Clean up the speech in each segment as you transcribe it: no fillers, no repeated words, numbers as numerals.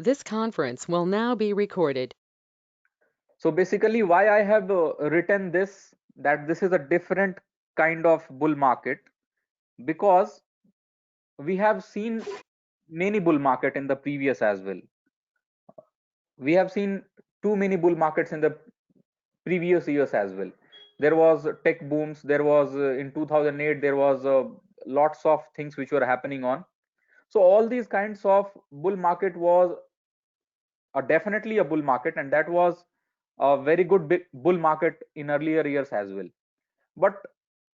This conference will now be recorded. So basically, why I have written this, that this is a different kind of bull market, because we have seen many bull market in the previous as well. We have seen too many bull markets in the previous years as well. There was tech booms. There was in 2008 there was lots of things which were happening on. So all these kinds of bull market was definitely a bull market, and that was a very good big bull market in earlier years as well. But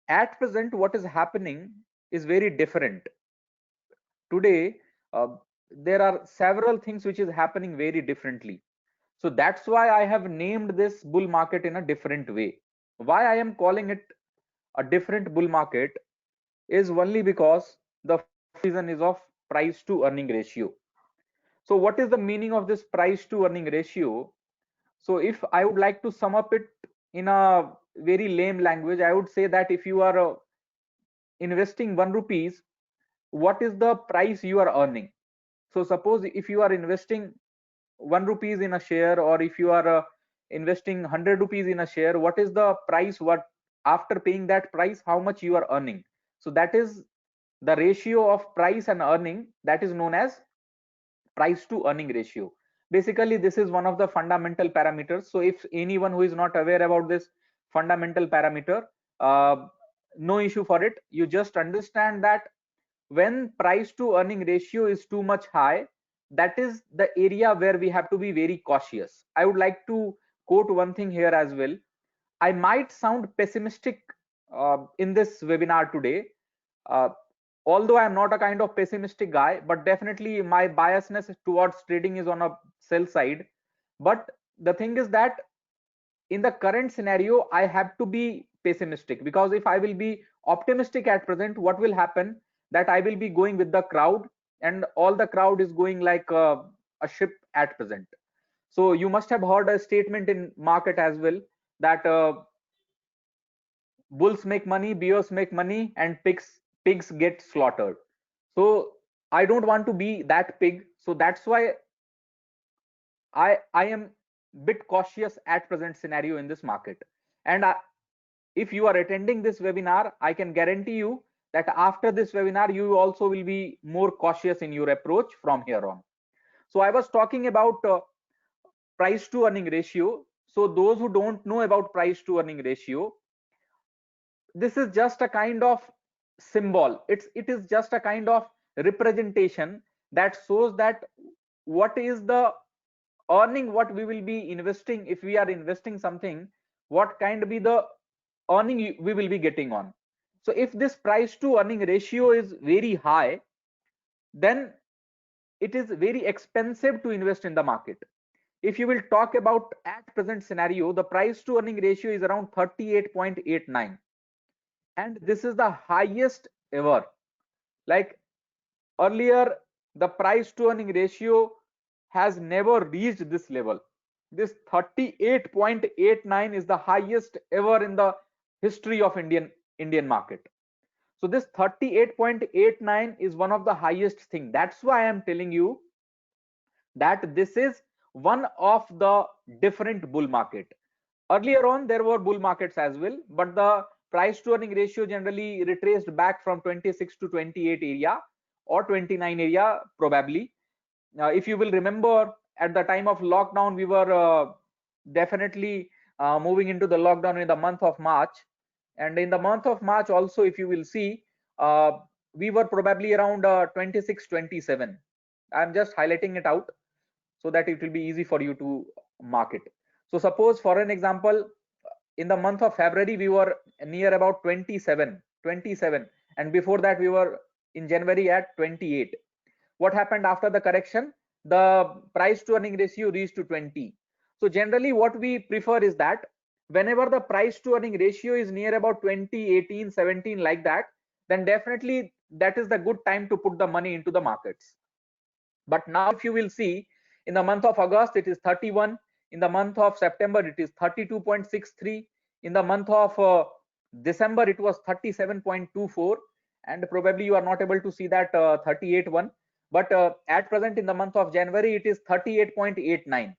at present, what is happening is very different. Today, there are several things which is happening very differently. So that's why I have named this bull market in a different way. Why I am calling it a different bull market is only because the reason is of price to earning ratio. So what is the meaning of this price to earning ratio? So if I would like to sum up it in a very lame language, I would say that if you are investing 1 rupees, what is the price you are earning? So suppose if you are investing 1 rupees in a share, or if you are investing 100 rupees in a share, what is the price, what after paying that price, how much you are earning? So that is the ratio of price and earning, that is known as price to earning ratio. Basically this is one of the fundamental parameters. So if anyone who is not aware about this fundamental parameter, uh, no issue for it. You just understand that when price to earning ratio is too much high, that is the area where we have to be very cautious. I would like to quote one thing here as well. I might sound pessimistic in this webinar today, uh, although I am not a kind of pessimistic guy, but definitely my biasness towards trading is on a sell side. But the thing is that in the current scenario, I have to be pessimistic, because if I will be optimistic at present, what will happen? That I will be going with the crowd, and all the crowd is going like a ship at present. So you must have heard a statement in market as well, that bulls make money, bears make money, and pigs get slaughtered. So I don't want to be that pig. So that's why I am bit cautious at present scenario in this market. And if you are attending this webinar, I can guarantee you that after this webinar you also will be more cautious in your approach from here on. So I was talking about price to earning ratio. So those who don't know about price to earning ratio, this is just a kind of symbol. It is just a kind of representation that shows that what is the earning, what we will be investing. If we are investing something, what kind be the earning we will be getting on. So if this price to earning ratio is very high, then it is very expensive to invest in the market. If you will talk about at present scenario, the price to earning ratio is around 38.89, and this is the highest ever. Like earlier, the price to earning ratio has never reached this level. This 38.89 is the highest ever in the history of Indian market. So this 38.89 is one of the highest thing. That's why I am telling you that this is one of the different bull market. Earlier on there were bull markets as well, but the price to earning ratio generally retraced back from 26 to 28 area, or 29 area probably. If you will remember, at the time of lockdown we were definitely moving into the lockdown in the month of March. And in the month of March also, if you will see, uh, we were probably around 26 27. I'm just highlighting it out so that it will be easy for you to mark it. So suppose for an example, in the month of February we were near about 27, and before that we were in January at 28. What happened after the correction? The price to earning ratio reached to 20. So generally what we prefer is that whenever the price to earning ratio is near about 20, 18, 17 like that, then definitely that is the good time to put the money into the markets. But now if you will see, in the month of August it is 31, in the month of September it is 32.63, in the month of December it was 37.24, and probably you are not able to see that 38 one. but at present in the month of January it is 38.89.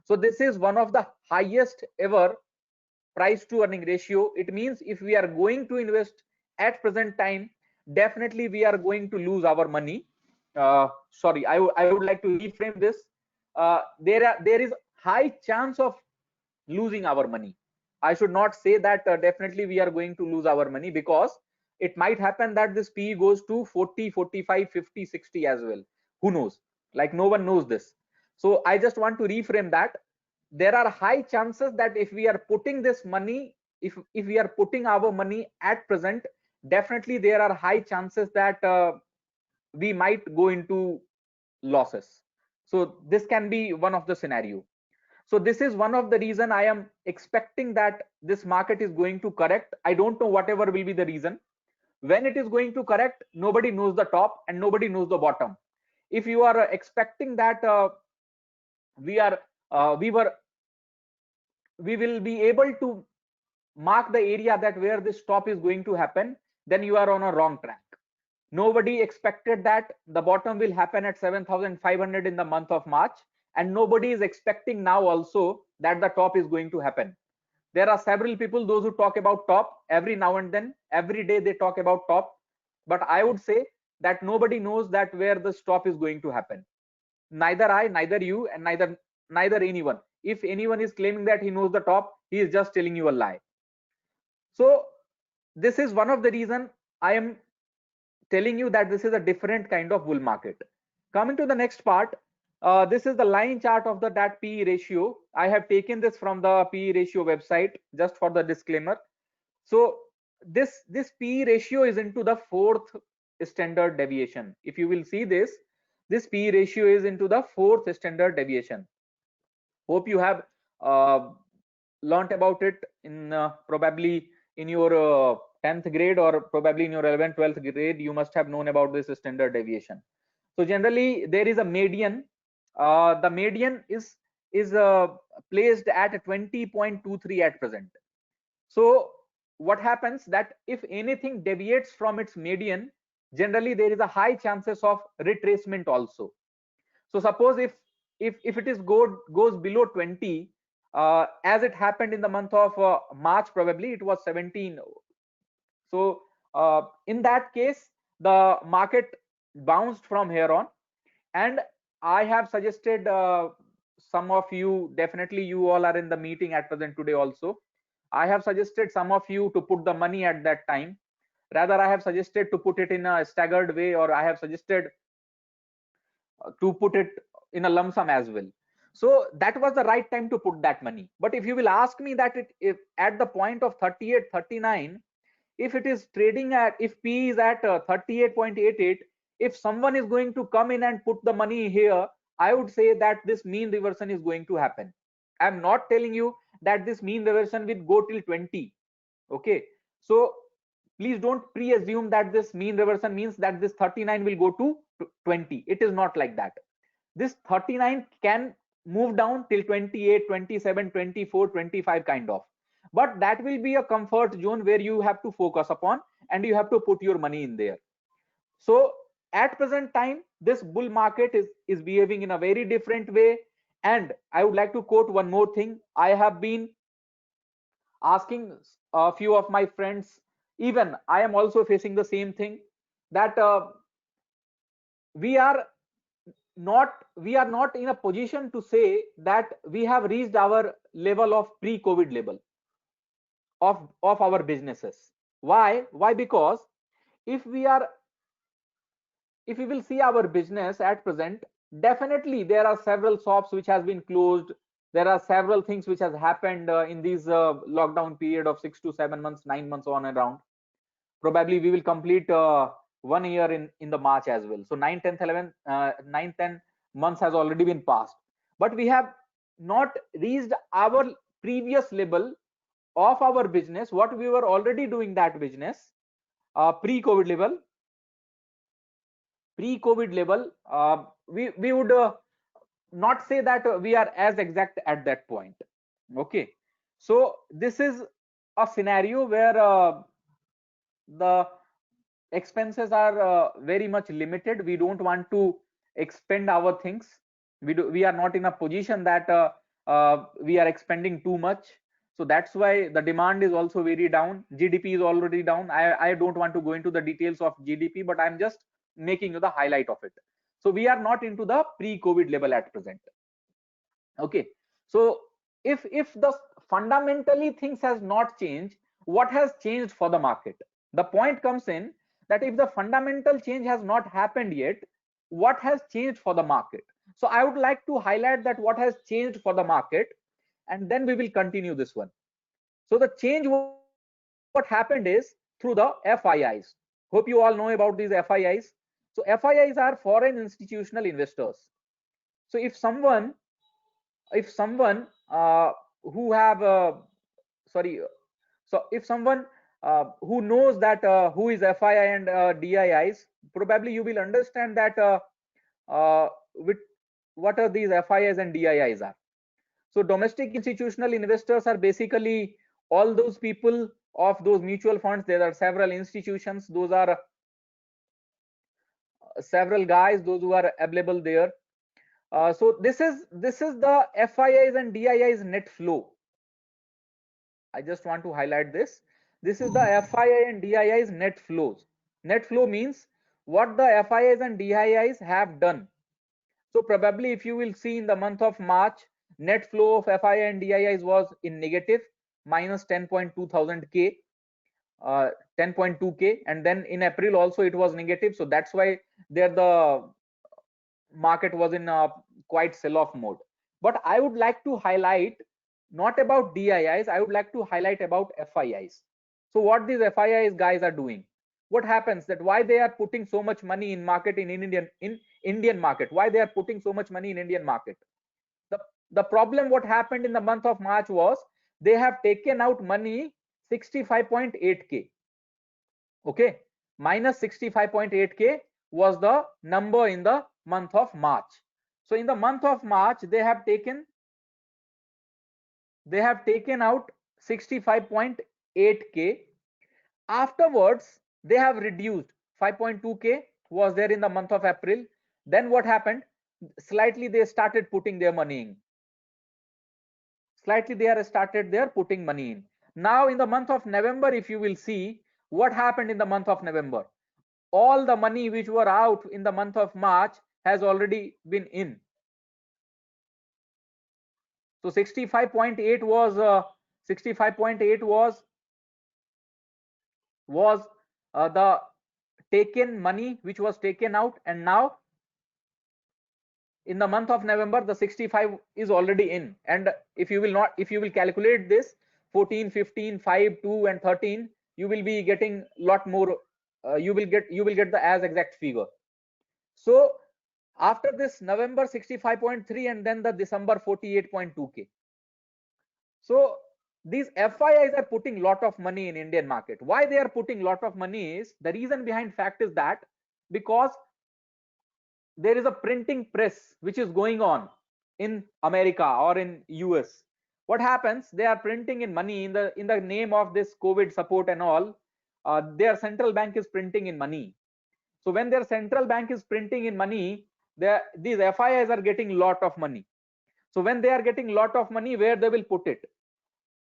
So this is one of the highest ever price to earning ratio. It means if we are going to invest at present time, definitely we are going to lose our money. Sorry, I would like to reframe this. There is high chance of losing our money. I should not say that definitely we are going to lose our money, because it might happen that this PE goes to 40, 45, 50, 60 as well. Who knows? Like, no one knows this. So I just want to reframe that. There are high chances that if we are putting this money, if we are putting our money at present, definitely there are high chances that we might go into losses. So this can be one of the scenario. So this is one of the reason I am expecting that this market is going to correct. I don't know whatever will be the reason. When it is going to correct, nobody knows the top and nobody knows the bottom. If you are expecting that we will be able to mark the area that where this top is going to happen, then you are on a wrong track. Nobody expected that the bottom will happen at 7,500 in the month of March, and nobody is expecting now also that the top is going to happen. There are several people, those who talk about top every now and then, every day they talk about top, but I would say that nobody knows that where the top is going to happen. Neither I, neither you, and neither anyone. If anyone is claiming that he knows the top, he is just telling you a lie. So this is one of the reason I am telling you that this is a different kind of bull market. Coming to the next part, this is the line chart of that PE ratio. I have taken this from the PE ratio website just for the disclaimer. So this PE ratio is into the fourth standard deviation. If you will see this PE ratio is into the fourth standard deviation. Hope you have learnt about it in probably in your 10th grade, or probably in your 11th 12th grade you must have known about this standard deviation. So generally there is a median. The median is placed at 20.23 at present. So what happens that if anything deviates from its median, generally there is a high chances of retracement also. So suppose if it is goes below 20, as it happened in the month of March, probably it was 17. So in that case the market bounced from here on, and I have suggested some of you, definitely you all are in the meeting at present today also, I have suggested some of you to put the money at that time. Rather, I have suggested to put it in a staggered way, or I have suggested to put it in a lump sum as well. So that was the right time to put that money. But if you will ask me that if at the point of 38, 39, if it is trading at, if P is at 38.88, if someone is going to come in and put the money here, I would say that this mean reversion is going to happen. I'm not telling you that this mean reversion will go till 20. Okay, so please don't pre-assume that this mean reversion means that this 39 will go to 20. It is not like that. This 39 can move down till 28, 27, 24, 25 kind of, but that will be a comfort zone where you have to focus upon and you have to put your money in there. So at present time this bull market is behaving in a very different way. And I would like to quote one more thing. I have been asking a few of my friends, even I am also facing the same thing, that we are not in a position to say that we have reached our level of pre-COVID level of our businesses. Why? Because if we will see our business at present, definitely there are several shops which has been closed. There are several things which has happened in this lockdown period of 6 to 7 months, 9 months on and around. Probably we will complete 1 year in the March as well. So 9, 10, 11, 9, 10 months has already been passed, but we have not reached our previous level of our business, what we were already doing that business pre-COVID level. We would not say that we are as exact at that point. Okay, so this is a scenario where the expenses are very much limited. We don't want to expend our things. We are not in a position that we are expending too much. So that's why the demand is also very down. GDP is already down. I don't want to go into the details of GDP, but I'm just making you the highlight of it. So we are not into the pre-COVID level at present. Okay, so if the fundamentally things has not changed, what has changed for the market? The point comes in that if the fundamental change has not happened yet, what has changed for the market? So I would like to highlight that what has changed for the market, and then we will continue this one. So the change what happened is through the FIIs. Hope you all know about these FIIs. So FIIs are foreign institutional investors. So if someone who have sorry so if someone who knows that who is FII and DIIs, probably you will understand that with what are these FIIs and DIIs are. So domestic institutional investors are basically all those people of those mutual funds. There are several institutions, those are several guys, those who are available there. So this is the FIIs and DIIs net flow. I just want to highlight this. This is the FII and DIIs net flows. Net flow means what the FIIs and DIIs have done. So probably if you will see in the month of March, net flow of FII and DIIs was in negative, minus 10.2 thousand K, 10.2 K, and then in April also it was negative. So that's why there the market was in a quite sell-off mode. But I would like to highlight not about DIIs, I would like to highlight about FIIs. So what these FIIs guys are doing, what happens that why they are putting so much money in market in Indian market, why they are putting so much money in Indian market? The problem what happened in the month of March was they have taken out money 65.8 K. Okay, minus 65.8 K was the number in the month of March. So in the month of March they have taken out 65.8 K. Afterwards they have reduced 5.2 K was there in the month of April. Then what happened? Slightly they started putting their money in. Slightly they are started there putting money in. Now in the month of November, if you will see what happened in the month of November, all the money which were out in the month of March has already been in. So 65.8 was 65.8 was the taken money which was taken out, and now in the month of November the 65 is already in. And if you will calculate this 14, 15, 5, 2 and 13, you will be getting lot more. You will get the as exact figure. So after this November 65.3 and then the December 48.2 K. So these FIIs are putting lot of money in Indian market. Why they are putting lot of money is, the reason behind fact is that because there is a printing press which is going on in America or in US. What happens? They are printing in money in the name of this COVID support and all. Their central bank is printing in money. So when their central bank is printing in money, these FIIs are getting lot of money. So when they are getting lot of money, where they will put it?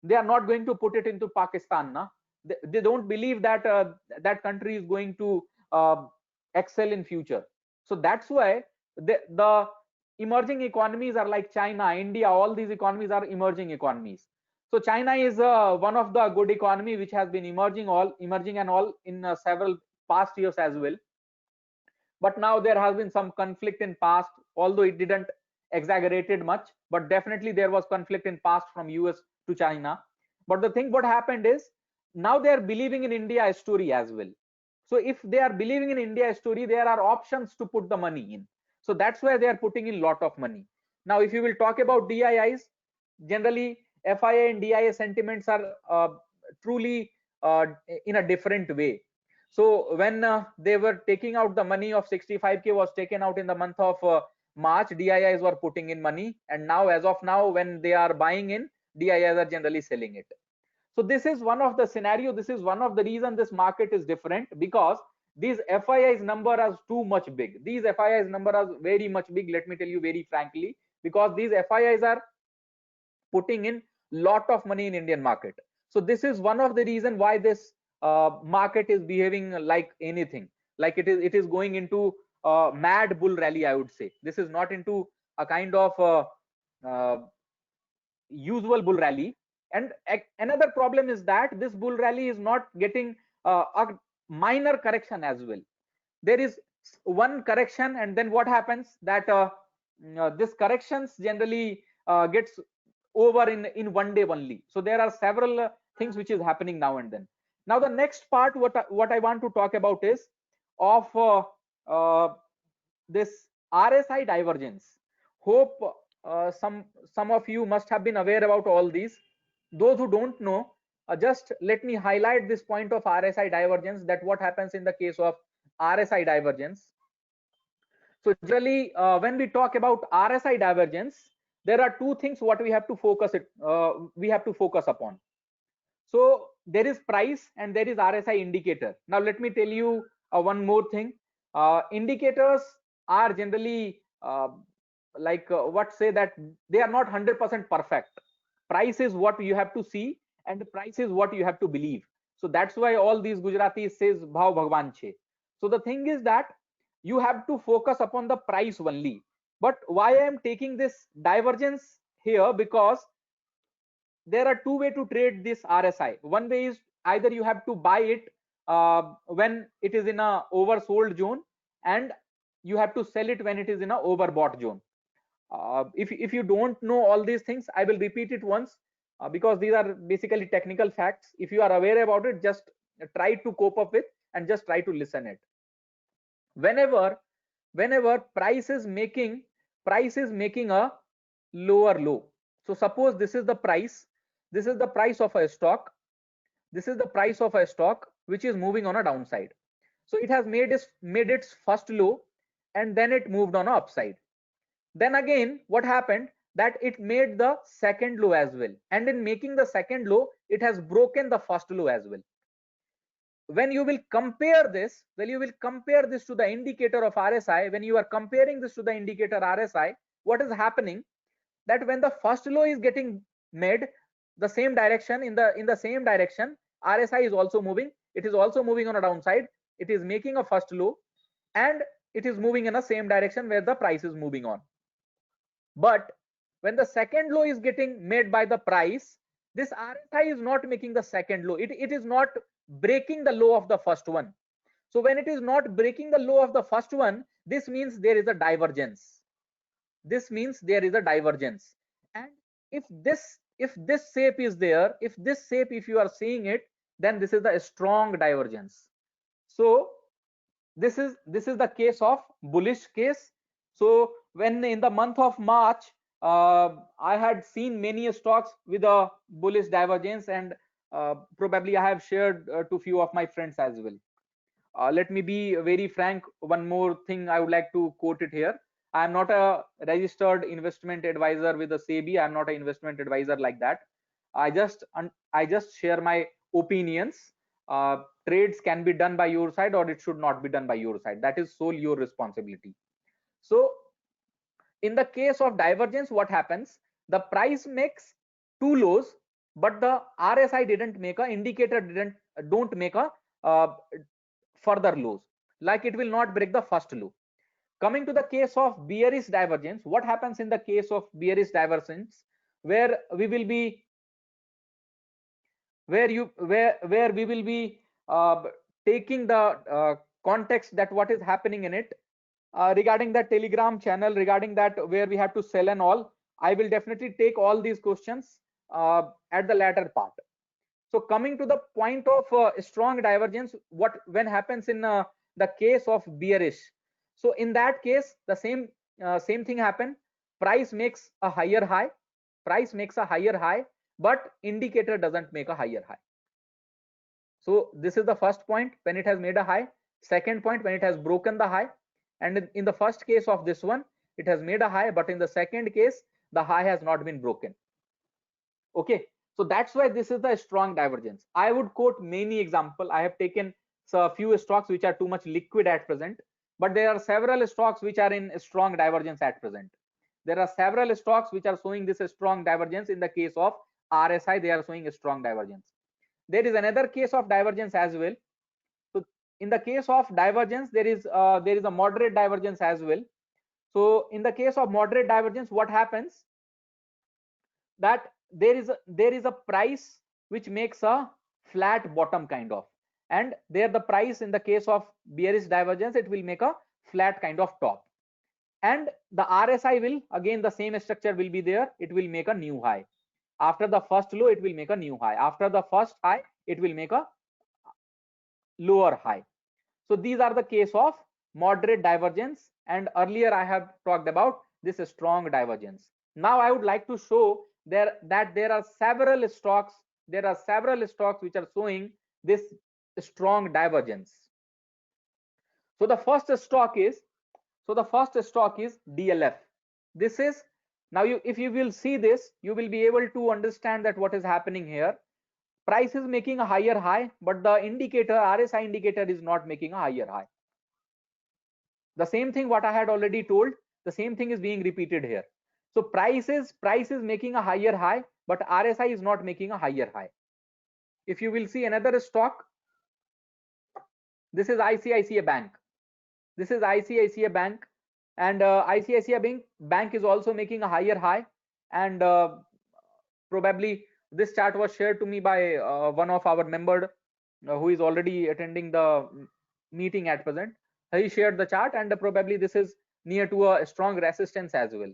They are not going to put it into Pakistan. Na? They don't believe that that country is going to excel in future. So that's why the emerging economies are like China, India, all these economies are emerging economies. So China is one of the good economy which has been emerging and all in several past years as well. But now there has been some conflict in past, although it didn't exaggerated much, but definitely there was conflict in past from US to China. But the thing what happened is now they are believing in India story as well. So if they are believing in India story, there are options to put the money in. So that's why they are putting in lot of money. Now if you will talk about DIIs, generally FII and DII sentiments are truly in a different way. So when they were taking out the money of 65K was taken out in the month of March, DIIs were putting in money, and now as of now when they are buying in, DIIs are generally selling it. So this is one of the scenario, this is one of the reason this market is different, because these FIIs number are too much big. These FIIs number are very much big, let me tell you very frankly, because these FIIs are putting in lot of money in Indian market. So this is one of the reason why this market is behaving like anything, like it is going into mad bull rally, I would say. This is not into a kind of uh, usual bull rally. And another problem is that this bull rally is not getting a minor correction as well. There is one correction, and then what happens that this corrections generally gets over in one day only. So there are several things which is happening now and then. Now the next part what I want to talk about is of uh, this RSI divergence. Hope some of you must have been aware about all these. Those who don't know, just let me highlight this point of RSI divergence, that what happens in the case of RSI divergence. So generally, when we talk about RSI divergence, there are two things what we have to focus upon. So there is price and there is RSI indicator. Now let me tell you one more thing. Indicators are generally what say that they are not 100% perfect. Price is what you have to see, and the price is what you have to believe. So that's why all these Gujaratis says bhav bhagwan che. So the thing is that you have to focus upon the price only. But why I am taking this divergence here, because there are two ways to trade this RSI. One way is either you have to buy it when it is in a oversold zone, and you have to sell it when it is in a overbought zone. If you don't know all these things, I will repeat it once, because these are basically technical facts. If you are aware about it, just try to cope up with and just try to listen it. Whenever price is making a lower low. So suppose this is the price of a stock. This is the price of a stock which is moving on a downside. So it has made its first low, and then it moved on a upside. Then again what happened, that it made the second low as well, and in making the second low it has broken the first low as well. When you will compare this to the indicator of RSI, when you are comparing this to the indicator RSI, what is happening, that when the first low is getting made, the same direction, in the same direction, RSI is also moving. It is also moving on a downside. It is making a first low, and it is moving in the same direction where the price is moving on. But when the second low is getting made by the price, this RSI is not making the second low. It is not breaking the low of the first one. So when it is not breaking the low of the first one, this means there is a divergence. And if this shape is there, if you are seeing it, then this is the strong divergence. So this is the case of bullish case. So when in the month of March, I had seen many stocks with a bullish divergence, and probably I have shared to few of my friends as well. Let me be very frank. One more thing I would like to quote it here. I am not a registered investment advisor with the SEBI. I am not an investment advisor like that. I just share my opinions. Trades can be done by your side, or it should not be done by your side. That is solely your responsibility. So in the case of divergence, what happens? The price makes two lows, but the RSI didn't make a indicator don't make a further lows, like it will not break the first low. Coming to the case of bearish divergence, what happens in the case of bearish divergence, where we will be taking the context that what is happening in it, regarding the Telegram channel, regarding that where we have to sell and all. I will definitely take all these questions at the latter part. So coming to the point of strong divergence, when happens in the case of bearish. So in that case, the same thing happen. Price makes a higher high, but indicator doesn't make a higher high. So this is the first point, when it has made a high. Second point, when it has broken the high. And in the first case of this one, it has made a high, but in the second case, the high has not been broken. Okay, so that's why this is the strong divergence. I would quote many examples. I have taken few stocks which are too much liquid at present, but there are several stocks which are in strong divergence at present. There are several stocks which are showing this strong divergence. In the case of RSI, they are showing a strong divergence. There is another case of divergence as well. So in the case of divergence, there is a moderate divergence as well. So in the case of moderate divergence, what happens, that there is a price which makes a flat bottom kind of, and there the price in the case of bearish divergence, it will make a flat kind of top, and the RSI will again, the same structure will be there. It will make a new high. After the first low, it will make a new high. After the first high, it will make a lower high. So these are the case of moderate divergence, and earlier I have talked about this strong divergence. Now I would like to show that there are several stocks which are showing this strong divergence. So the first stock is DLF. This is, now if you will see this, you will be able to understand that what is happening here. Price is making a higher high, but the indicator, RSI indicator, is not making a higher high. The same thing what I had already told, the same thing is being repeated here. So price is making a higher high, but RSI is not making a higher high. If you will see another stock, this is ICICI Bank. This is ICICI Bank, and ICICI Bank is also making a higher high, and probably this chart was shared to me by one of our member who is already attending the meeting at present. He shared the chart, and probably this is near to a strong resistance as well.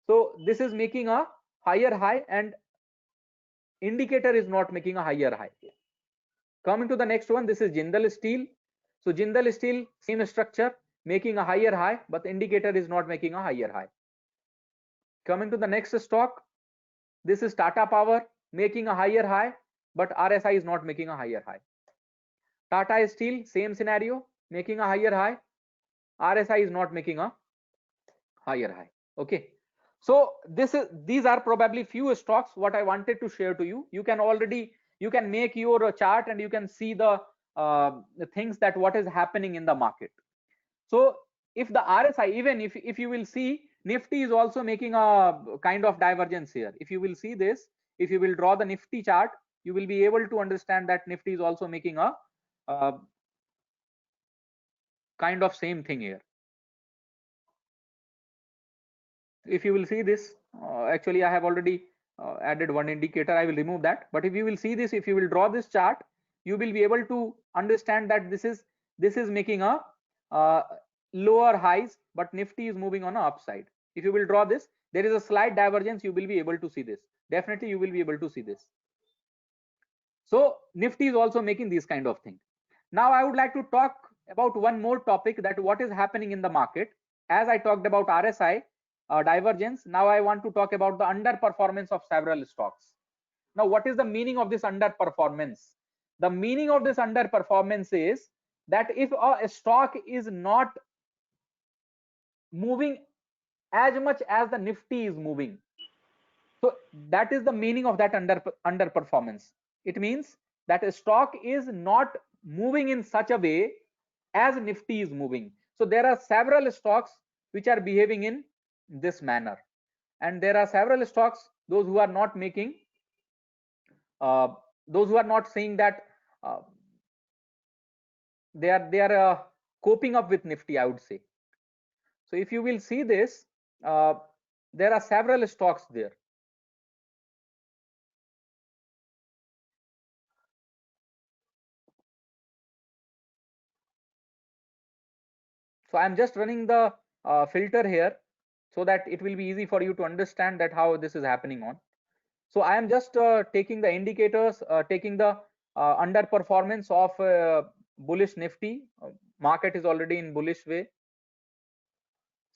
So this is making a higher high, and indicator is not making a higher high. Coming to the next one, this is Jindal Steel. So Jindal Steel, same structure, making a higher high, but the indicator is not making a higher high. Coming to the next stock, this is Tata Power, making a higher high, but RSI is not making a higher high. Tata Steel, same scenario, making a higher high, RSI is not making a higher high. Okay, so these are probably few stocks what I wanted to share to you. You can make your chart, and you can see the things that what is happening in the market. So if the RSI, even if you will see, Nifty is also making a kind of divergence here. If you will see this, if you will draw the Nifty chart, you will be able to understand that Nifty is also making a kind of same thing here. If you will see this, actually I have already added one indicator. I will remove that, but if you will see this, if you will draw this chart, you will be able to understand that this is making a lower highs, but Nifty is moving on a upside. If you will draw this, there is a slight divergence. You will be able to see this. Definitely you will be able to see this. So Nifty is also making these kind of thing. Now I would like to talk about one more topic, that what is happening in the market. As I talked about RSI divergence, now I want to talk about the underperformance of several stocks. Now what is the meaning of this underperformance? The meaning of this underperformance is that if a stock is not moving as much as the Nifty is moving, so that is the meaning of that underperformance. It means that a stock is not moving in such a way as Nifty is moving. So there are several stocks which are behaving in this manner, and there are several stocks, those who are not making those who are not saying that they are coping up with Nifty, I would say. So if you will see this, there are several stocks there. So I'm just running the filter here so that it will be easy for you to understand that how this is happening on. So I am just taking the indicators, taking the underperformance of bullish Nifty. Market is already in bullish way.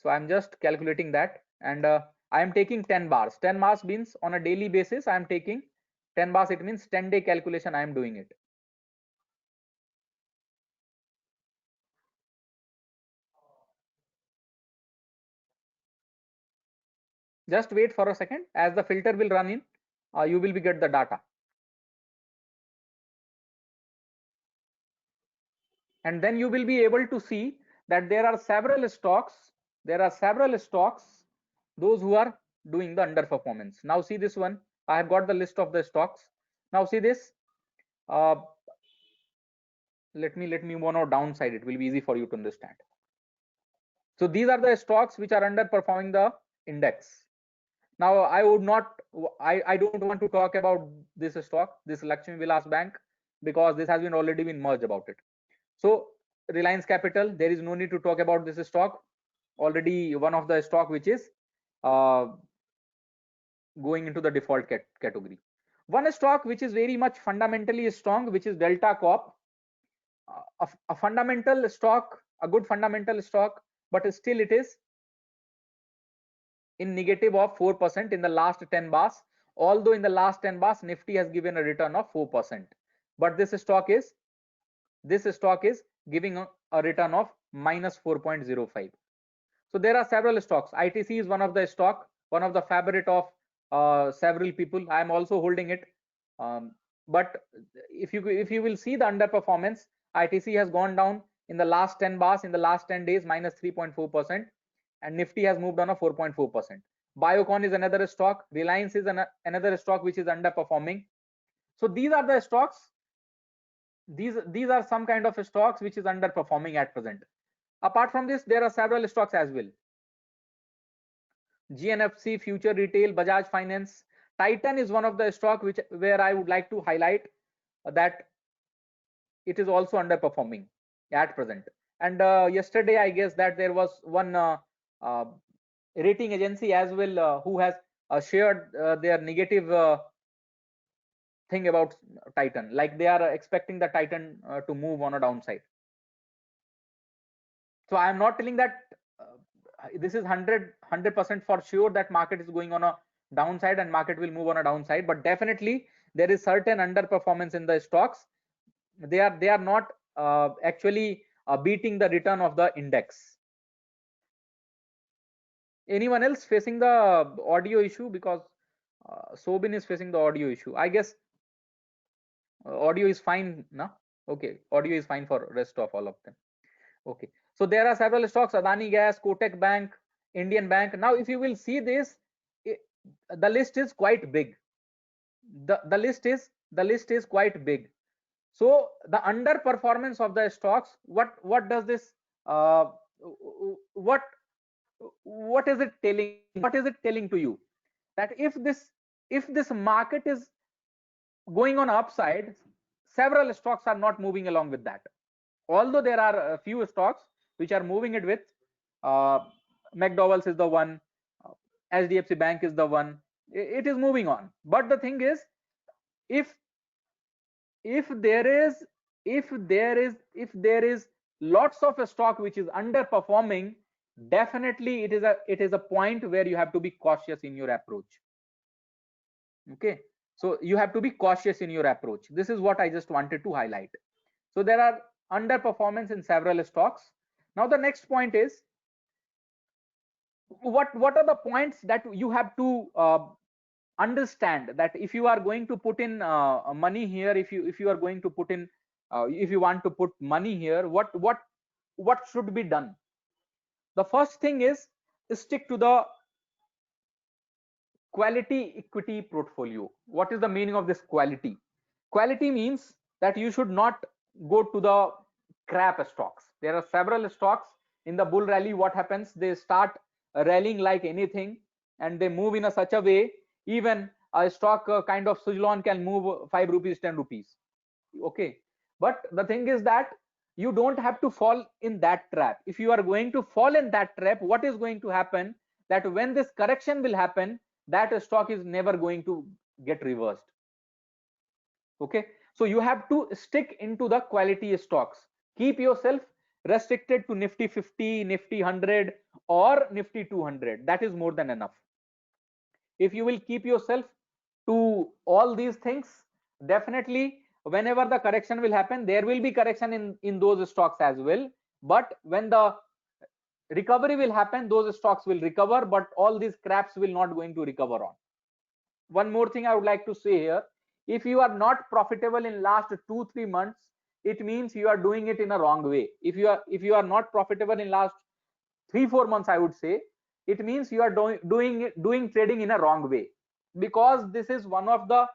So I'm just calculating that, and I am taking 10 bars. 10 bars means on a daily basis I am taking 10 bars. It means 10-day calculation I am doing it. Just wait for a second. As the filter will run in, you will be get the data. and then you will be able to see that there are several stocks, those who are doing the underperformance. Now see this one, I have got the list of the stocks. Now see this, uh, let me move on downside, it will be easy for you to understand. So these are the stocks which are underperforming the index. Now I would not, I don't want to talk about this stock, this Lakshmi Vilas Bank, because this has been already been merged about it. So Reliance Capital, there is no need to talk about this stock, already one of the stock which is going into the default category. One stock which is very much fundamentally strong, which is Delta Corp, a fundamental stock, a good fundamental stock, but still it is in negative of 4% in the last 10 bars, although in the last 10 bars Nifty has given a return of 4%, but this stock is giving a return of minus 4.05. so there are several stocks. ITC is one of the stock, one of the favorite of several people. I am also holding it, but if you will see the underperformance, ITC has gone down in the last 10 bars, in the last 10 days, minus 3.4%, and Nifty has moved on a 4.4%. Biocon is another stock. Reliance is another stock which is underperforming. So these are the stocks. These are some kind of stocks which is underperforming at present. Apart from this, there are several stocks as well. GNFC, Future Retail, Bajaj Finance. Titan is one of the stock where I would like to highlight that it is also underperforming at present. And yesterday, I guess that there was one rating agency as well who has shared their negative thing about Titan, like they are expecting the Titan to move on a downside. So I am not telling that this is 100% for sure that market is going on a downside and market will move on a downside, but definitely there is certain underperformance in the stocks. They are not actually beating the return of the index. Anyone else facing the audio issue? Because Sobin is facing the audio issue, I guess. Audio is fine, no? Okay, audio is fine for rest of all of them. Okay, so there are several stocks: Adani Gas, Kotak Bank, Indian Bank. Now if you will see this, the list is quite big. The list is quite big. So the underperformance of the stocks, what does this what is it telling? What is it telling to you? That if this market is going on upside, several stocks are not moving along with that. Although there are a few stocks which are moving it with, McDowell's is the one, HDFC Bank is the one, it is moving on. But the thing is, if there is lots of a stock which is underperforming, definitely it is a point where you have to be cautious in your approach. Okay, so you have to be cautious in your approach. This is what I just wanted to highlight. So there are underperformance in several stocks. Now the next point is, what are the points that you have to understand, that if you are going to put in money here, if you are going to put in if you want to put money here, what should be done? The first thing is stick to the quality equity portfolio. What is the meaning of this quality? Quality means that you should not go to the crap stocks. There are several stocks in the bull rally. What happens? They start rallying like anything, and they move in a such a way, even a stock kind of Suzlon can move 5 rupees, 10 rupees. Okay, but the thing is that you don't have to fall in that trap. If you are going to fall in that trap, what is going to happen? That when this correction will happen, that stock is never going to get reversed. Okay, so you have to stick into the quality stocks. Keep yourself restricted to Nifty 50, Nifty 100 or Nifty 200. That is more than enough. If you will keep yourself to all these things, definitely whenever the correction will happen, there will be correction in those stocks as well. But when the recovery will happen, those stocks will recover, but all these craps will not going to recover on. One more thing I would like to say here: if you are not profitable in last 2-3 months, it means you are doing it in a wrong way. If you are not profitable in last 3-4 months, I would say, it means you are doing trading in a wrong way, because this is one of the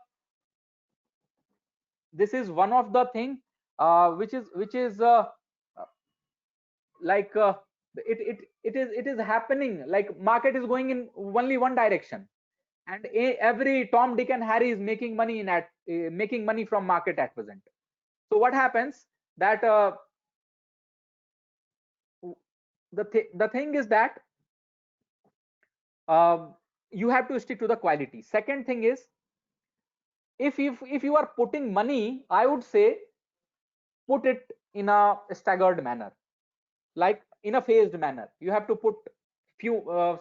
thing which is like it is happening, like market is going in only one direction, and every Tom, Dick and Harry is making money making money from market at present. So what happens that the thing is that you have to stick to the quality. Second thing is, if you are putting money, I would say put it in a staggered manner, like in a phased manner. You have to put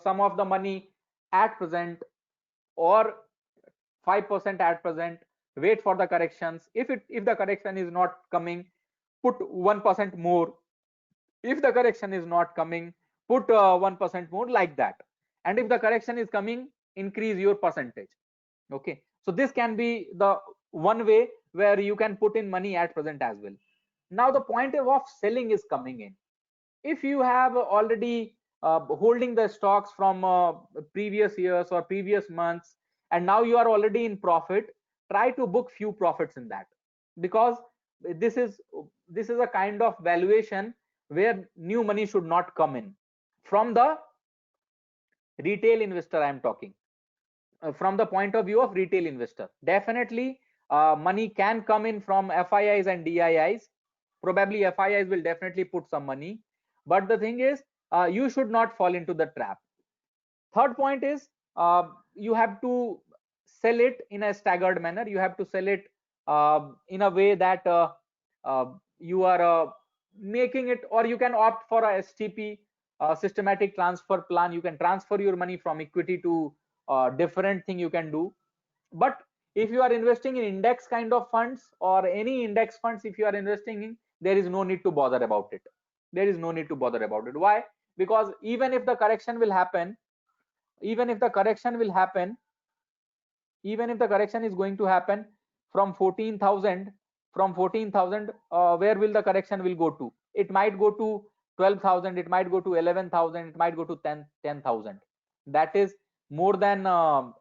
some of the money at present, or 5% at present, wait for the corrections. If the correction is not coming, put 1% more. If the correction is not coming, put 1% more, like that. And if the correction is coming, increase your percentage. Okay, so this can be the one way where you can put in money at present as well. Now the point of selling is coming in. If you have already holding the stocks from previous years or previous months, and now you are already in profit, try to book few profits in that, because this is a kind of valuation where new money should not come in. From the retail investor I am talking, from the point of view of retail investor, definitely money can come in from FIIs and DIIs. Probably FIIs will definitely put some money, but the thing is, you should not fall into the trap. Third point is, you have to sell it in a staggered manner. You have to sell it in a way that you are making it, or you can opt for a STP, systematic transfer plan. You can transfer your money from equity to different thing you can do. But if you are investing in index kind of funds, or any index funds, if you are investing in, there is no need to bother about it. There is no need to bother about it. Why? Because even if the correction will happen, even if the correction is going to happen from 14,000, where will the correction will go to? It might go to 12,000, it might go to 11,000, it might go to 10,000. That is more than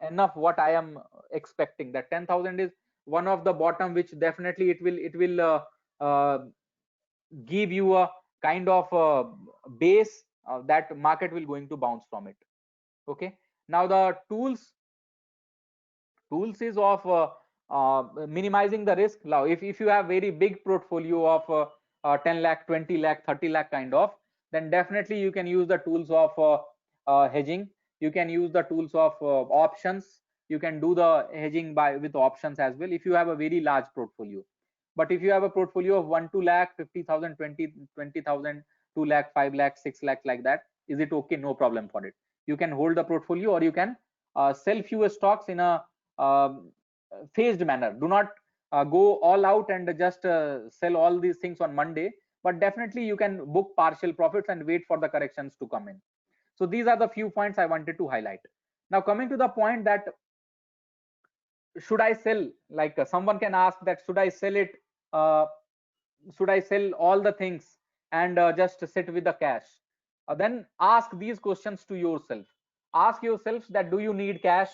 enough what I am expecting. That 10,000 is one of the bottom, which definitely it will give you a kind of base that market will going to bounce from it. Okay, now the tools is of minimizing the risk. Now if you have very big portfolio of 10 lakh, 20 lakh, 30 lakh kind of, then definitely you can use the tools of hedging. You can use the tools of options. You can do the hedging with options as well, if you have a very large portfolio. But if you have a portfolio of 1 2 lakh, 50,000, 20,000, 2 lakh, 5 lakh, 6 lakh, like that, is it okay? No problem for it. You can hold the portfolio, or you can sell fewer stocks in a phased manner. Do not go all out and just sell all these things on Monday, but definitely you can book partial profits and wait for the corrections to come in. So these are the few points I wanted to highlight. Now coming to the point that should I sell, like someone can ask that should I sell it, should I sell all the things and just sit with the cash? Then ask these questions to yourself. Ask yourself that do you need cash,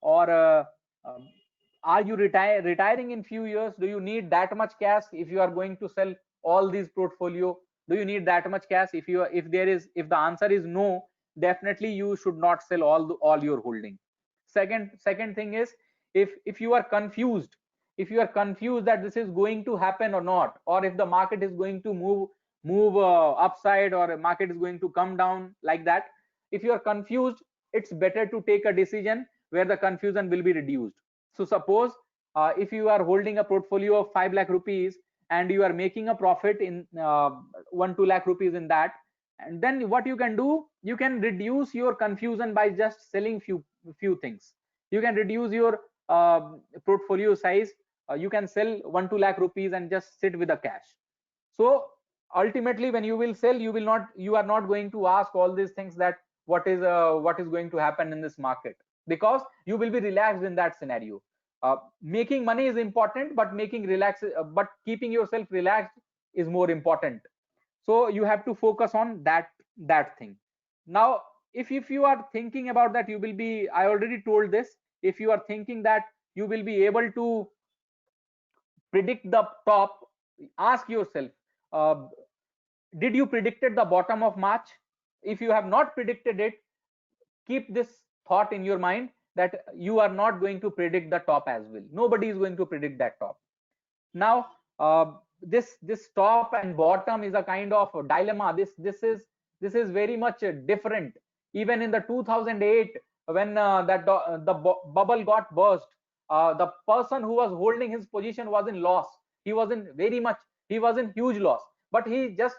or are you retiring in few years? Do you need that much cash? If you are going to sell all these portfolio, do you need that much cash? If the answer is no, definitely you should not sell all your holding. Second thing is, if you are confused, that this is going to happen or not, or if the market is going to move upside, or a market is going to come down, like that, if you are confused, it's better to take a decision where the confusion will be reduced. So suppose if you are holding a portfolio of 5 lakh rupees and you are making a profit in 1-2 lakh rupees in that, and then what you can do, you can reduce your confusion by just selling few things. You can reduce your portfolio size. You can sell 1-2 lakh rupees and just sit with the cash. So ultimately when you will sell, you are not going to ask all these things that what is going to happen in this market, because you will be relaxed in that scenario. Making money is important, but keeping yourself relaxed is more important. So you have to focus on that thing. Now if you are thinking about that, you will be, I already told this, if you are thinking that you will be able to predict the top, ask yourself, uh, did you predicted the bottom of March? If you have not predicted it, keep this thought in your mind that you are not going to predict the top as well. Nobody is going to predict that top. Now this top and bottom is a kind of a dilemma. This is very much different. Even in the 2008, when the bubble got burst, the person who was holding his position was in loss. He was in very much, he was in huge loss, but he just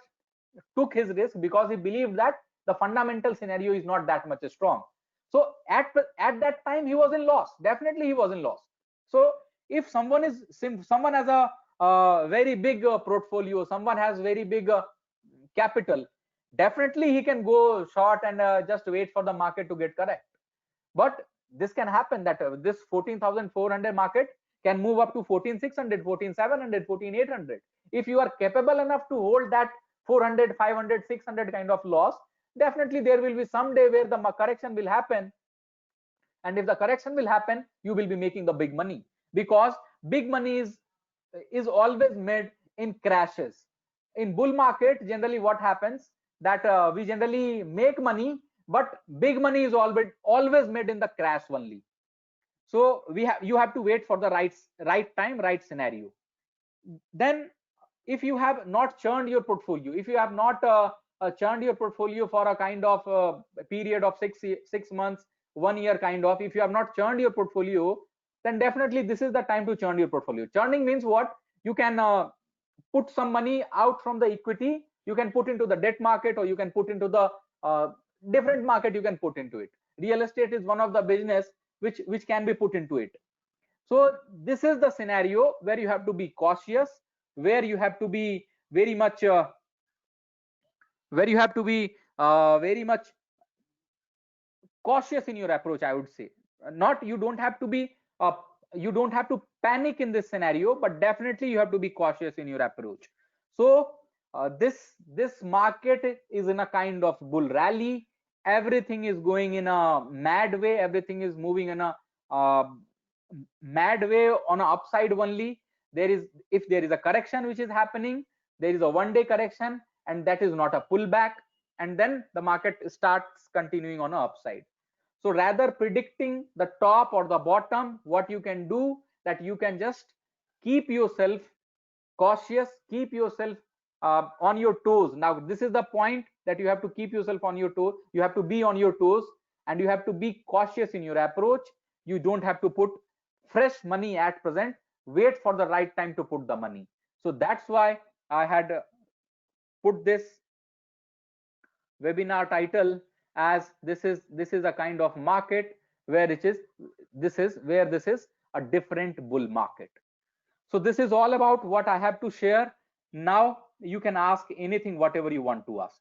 took his risk because he believed that the fundamental scenario is not that much strong. So at that time he was in loss. Definitely he was in loss. So if someone has a very big portfolio, someone has very big capital, definitely he can go short and just wait for the market to get correct. But this can happen that this 14,400 market can move up to 14,600, 14,700, 14,800. If you are capable enough to hold that 400, 500, 600 kind of loss, definitely there will be some day where the correction will happen. And if the correction will happen, you will be making the big money, because big money is always made in crashes. In bull market, generally what happens that we generally make money, but big money is always made in the crash only. So you have to wait for the right time, right scenario. Then if you have not churned your portfolio, if you have not churned your portfolio for a kind of period of 6 months, 1 year kind of, if you have not churned your portfolio, then definitely this is the time to churn your portfolio. Churning means what? You can put some money out from the equity, you can put into the debt market, or you can put into the different market, you can put into it. Real estate is one of the business which can be put into it. So this is the scenario where you have to be cautious, where you have to be very much very much cautious in your approach, I would say. Not, you don't have to be you don't have to panic in this scenario, but definitely you have to be cautious in your approach. So this market is in a kind of bull rally. Everything is going in a mad way, everything is moving in a mad way on a upside only. If there is a correction which is happening, there is a 1-day correction, and that is not a pullback, and then the market starts continuing on a upside. So rather predicting the top or the bottom, what you can do, that you can just keep yourself cautious, keep yourself on your toes. Now this is the point, that you have to keep yourself on your toes, you have to be on your toes, and you have to be cautious in your approach. You don't have to put fresh money at present, wait for the right time to put the money. So that's why I had put this webinar title as this is a kind of market where this is a different bull market. So this is all about what I have to share. Now you can ask anything, whatever you want to ask.